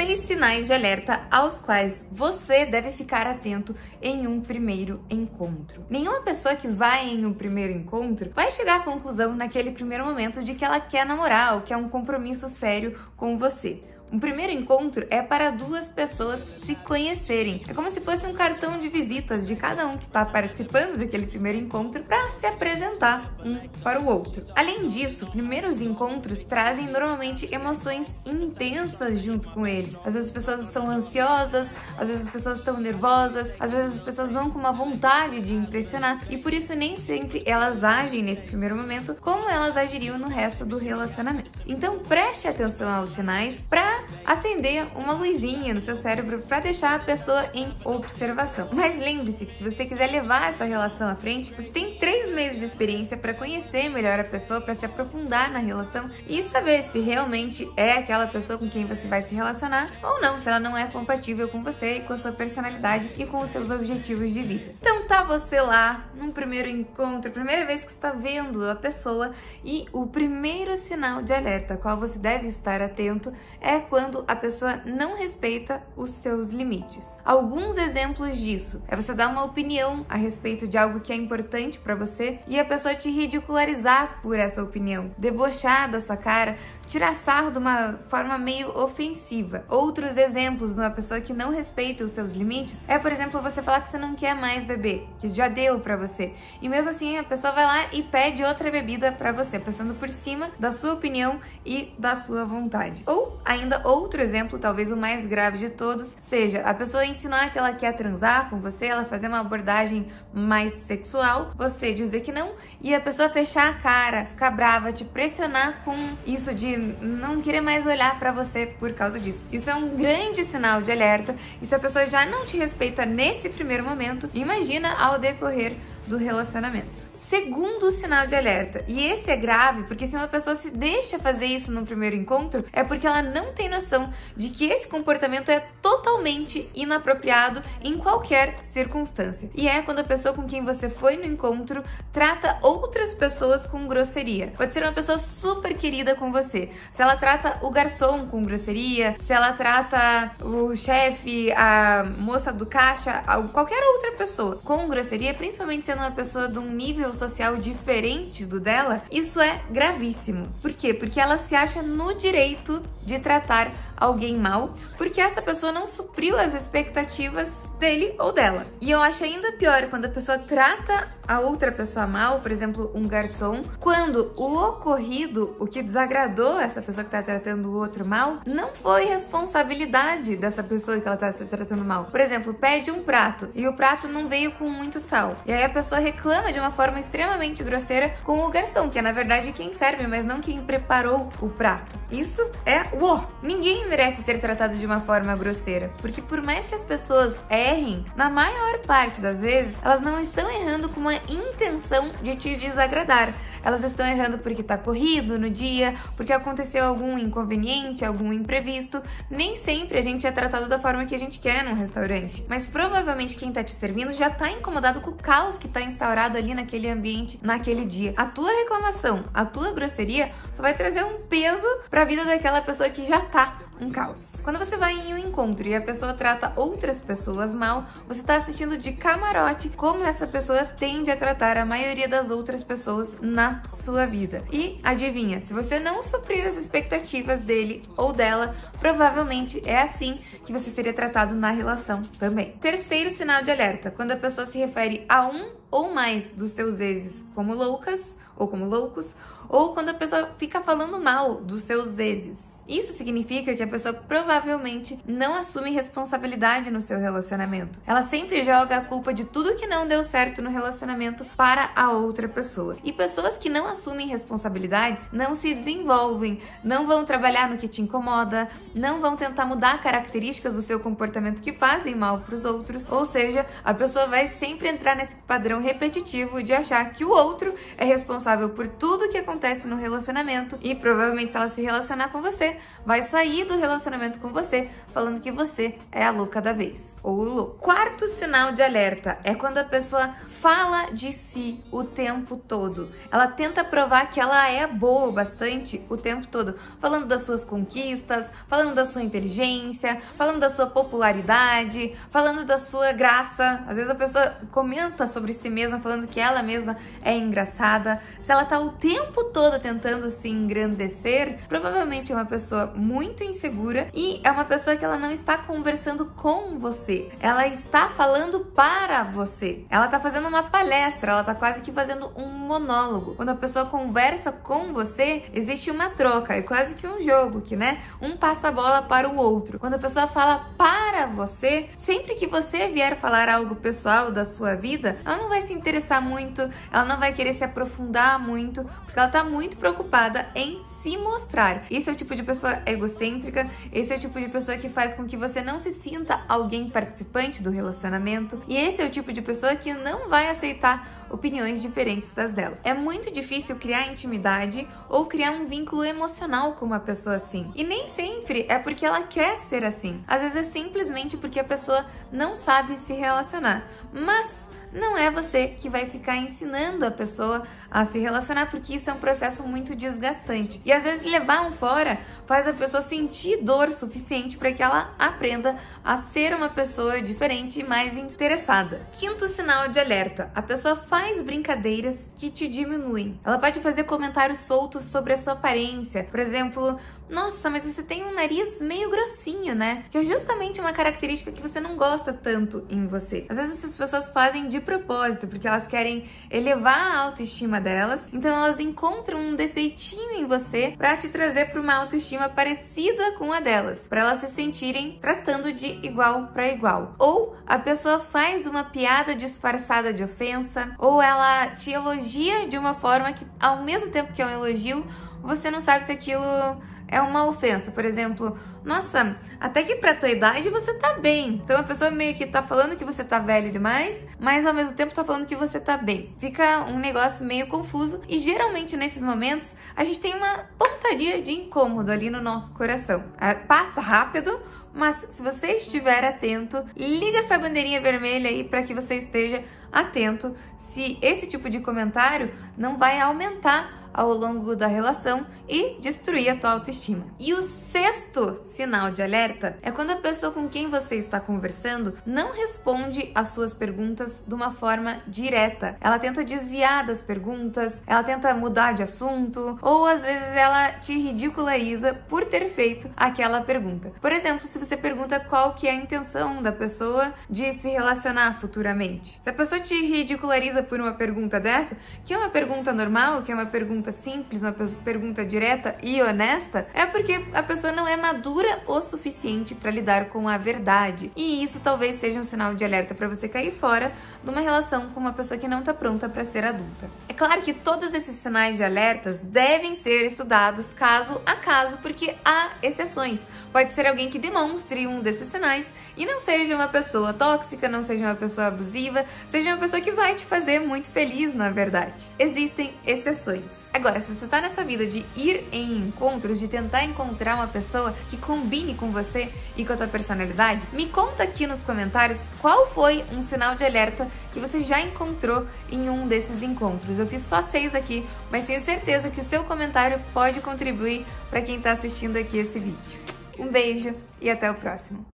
6 sinais de alerta aos quais você deve ficar atento em um primeiro encontro. Nenhuma pessoa que vai em um primeiro encontro vai chegar à conclusão naquele primeiro momento de que ela quer namorar ou quer um compromisso sério com você. Um primeiro encontro é para 2 pessoas se conhecerem. É como se fosse um cartão de visitas de cada um que está participando daquele primeiro encontro para se apresentar um para o outro. Além disso, primeiros encontros trazem normalmente emoções intensas junto com eles. Às vezes as pessoas estão ansiosas, às vezes as pessoas estão nervosas, às vezes as pessoas vão com uma vontade de impressionar e por isso nem sempre elas agem nesse primeiro momento como elas agiriam no resto do relacionamento. Então preste atenção aos sinais para acender uma luzinha no seu cérebro para deixar a pessoa em observação. Mas lembre-se que se você quiser levar essa relação à frente, você tem 3 meses de experiência para conhecer melhor a pessoa, para se aprofundar na relação e saber se realmente é aquela pessoa com quem você vai se relacionar ou não, se ela não é compatível com você e com a sua personalidade e com os seus objetivos de vida. Então tá você lá num primeiro encontro, primeira vez que você está vendo a pessoa e o primeiro sinal de alerta a qual você deve estar atento é quando a pessoa não respeita os seus limites. Alguns exemplos disso é você dar uma opinião a respeito de algo que é importante para você e a pessoa te ridicularizar por essa opinião, debochar da sua cara, tirar sarro de uma forma meio ofensiva. Outros exemplos de uma pessoa que não respeita os seus limites é, por exemplo, você falar que você não quer mais beber, que já deu para você. E mesmo assim a pessoa vai lá e pede outra bebida para você, passando por cima da sua opinião e da sua vontade. Ou ainda outro exemplo, talvez o mais grave de todos, seja a pessoa insinuar que ela quer transar com você, ela fazer uma abordagem mais sexual, você dizer que não e a pessoa fechar a cara, ficar brava, te pressionar com isso de não querer mais olhar pra você por causa disso. Isso é um grande sinal de alerta e se a pessoa já não te respeita nesse primeiro momento, imagina ao decorrer do relacionamento. Segundo sinal de alerta, e esse é grave porque se uma pessoa se deixa fazer isso no primeiro encontro, é porque ela não tem noção de que esse comportamento é totalmente inapropriado em qualquer circunstância. E é quando a pessoa com quem você foi no encontro trata outras pessoas com grosseria. Pode ser uma pessoa super querida com você. Se ela trata o garçom com grosseria, se ela trata o chefe, a moça do caixa, qualquer outra pessoa com grosseria, principalmente sendo uma pessoa de um nível social diferente do dela, isso é gravíssimo. Por quê? Porque ela se acha no direito de tratar alguém mal, porque essa pessoa não supriu as expectativas dele ou dela. E eu acho ainda pior quando a pessoa trata a outra pessoa mal, por exemplo, um garçom, quando o ocorrido, o que desagradou essa pessoa que tá tratando o outro mal, não foi responsabilidade dessa pessoa que ela tá tratando mal. Por exemplo, pede um prato e o prato não veio com muito sal. E aí a pessoa reclama de uma forma extremamente grosseira com o garçom, que é na verdade quem serve, mas não quem preparou o prato. Isso é ninguém merece ser tratado de uma forma grosseira, porque por mais que as pessoas errem, na maior parte das vezes, elas não estão errando com uma intenção de te desagradar. Elas estão errando porque tá corrido no dia, porque aconteceu algum inconveniente, algum imprevisto. Nem sempre a gente é tratado da forma que a gente quer num restaurante, mas provavelmente quem tá te servindo já tá incomodado com o caos que tá instaurado ali naquele ambiente, naquele dia. A tua reclamação, a tua grosseria só vai trazer um peso pra vida daquela pessoa que já tá um caos. Quando você vai em um encontro e a pessoa trata outras pessoas mal, você tá assistindo de camarote como essa pessoa tende a tratar a maioria das outras pessoas na sua vida. E adivinha, se você não suprir as expectativas dele ou dela, provavelmente é assim que você seria tratado na relação também. Terceiro sinal de alerta, quando a pessoa se refere a um ou mais dos seus exes como loucas ou como loucos, ou quando a pessoa fica falando mal dos seus exes. Isso significa que a pessoa provavelmente não assume responsabilidade no seu relacionamento. Ela sempre joga a culpa de tudo que não deu certo no relacionamento para a outra pessoa. E pessoas que não assumem responsabilidades não se desenvolvem, não vão trabalhar no que te incomoda, não vão tentar mudar características do seu comportamento que fazem mal para os outros. Ou seja, a pessoa vai sempre entrar nesse padrão repetitivo de achar que o outro é responsável por tudo que acontece no relacionamento e provavelmente se ela se relacionar com você, vai sair do relacionamento com você falando que você é a louca da vez ou o louco. Quarto sinal de alerta é quando a pessoa fala de si o tempo todo. Ela tenta provar que ela é boa bastante o tempo todo, falando das suas conquistas, falando da sua inteligência, falando da sua popularidade, falando da sua graça. Às vezes a pessoa comenta sobre si mesma, falando que ela mesma é engraçada. Se ela tá o tempo todo tentando se engrandecer, provavelmente é uma pessoa muito insegura e é uma pessoa que ela não está conversando com você. Ela está falando para você. Ela tá fazendo uma palestra, ela tá quase que fazendo um monólogo. Quando a pessoa conversa com você, existe uma troca, é quase que um jogo, que, né? Um passa a bola para o outro. Quando a pessoa fala para você, sempre que você vier falar algo pessoal da sua vida, ela não vai se interessar muito, ela não vai querer se aprofundar muito, porque ela tá muito preocupada em se mostrar. Esse é o tipo de pessoa egocêntrica, esse é o tipo de pessoa que faz com que você não se sinta alguém participante do relacionamento, e esse é o tipo de pessoa que não vai aceitar opiniões diferentes das dela. É muito difícil criar intimidade ou criar um vínculo emocional com uma pessoa assim. E nem sempre é porque ela quer ser assim. Às vezes é simplesmente porque a pessoa não sabe se relacionar. Mas não é você que vai ficar ensinando a pessoa a se relacionar, porque isso é um processo muito desgastante. E às vezes levar um fora faz a pessoa sentir dor suficiente para que ela aprenda a ser uma pessoa diferente e mais interessada. Quinto sinal de alerta: a pessoa faz brincadeiras que te diminuem. Ela pode fazer comentários soltos sobre a sua aparência. Por exemplo, nossa, mas você tem um nariz meio grossinho, né? Que é justamente uma característica que você não gosta tanto em você. Às vezes essas pessoas fazem de propósito, porque elas querem elevar a autoestima delas, então elas encontram um defeitinho em você para te trazer para uma autoestima parecida com a delas, para elas se sentirem tratando de igual para igual. Ou a pessoa faz uma piada disfarçada de ofensa, ou ela te elogia de uma forma que, ao mesmo tempo que é um elogio, você não sabe se aquilo é uma ofensa. Por exemplo, nossa, até que pra tua idade você tá bem. Então a pessoa meio que tá falando que você tá velho demais, mas ao mesmo tempo tá falando que você tá bem. Fica um negócio meio confuso e geralmente nesses momentos a gente tem uma pontaria de incômodo ali no nosso coração. Passa rápido, mas se você estiver atento, liga essa bandeirinha vermelha aí para que você esteja atento se esse tipo de comentário não vai aumentar ao longo da relação e destruir a tua autoestima. E o sexto sinal de alerta é quando a pessoa com quem você está conversando não responde às suas perguntas de uma forma direta. Ela tenta desviar das perguntas, ela tenta mudar de assunto, ou às vezes ela te ridiculariza por ter feito aquela pergunta. Por exemplo, se você pergunta qual que é a intenção da pessoa de se relacionar futuramente. Se a pessoa te ridiculariza por uma pergunta dessa, que é uma pergunta normal, que é uma pergunta simples, uma pergunta direta e honesta, é porque a pessoa não é madura o suficiente para lidar com a verdade. E isso talvez seja um sinal de alerta para você cair fora de uma relação com uma pessoa que não está pronta para ser adulta. É claro que todos esses sinais de alertas devem ser estudados caso a caso, porque há exceções. Pode ser alguém que demonstre um desses sinais e não seja uma pessoa tóxica, não seja uma pessoa abusiva, seja uma pessoa que vai te fazer muito feliz, na verdade. Existem exceções. Agora, se você tá nessa vida de ir em encontros, de tentar encontrar uma pessoa que combine com você e com a tua personalidade, me conta aqui nos comentários qual foi um sinal de alerta que você já encontrou em um desses encontros. Eu fiz só 6 aqui, mas tenho certeza que o seu comentário pode contribuir para quem tá assistindo aqui esse vídeo. Um beijo e até o próximo!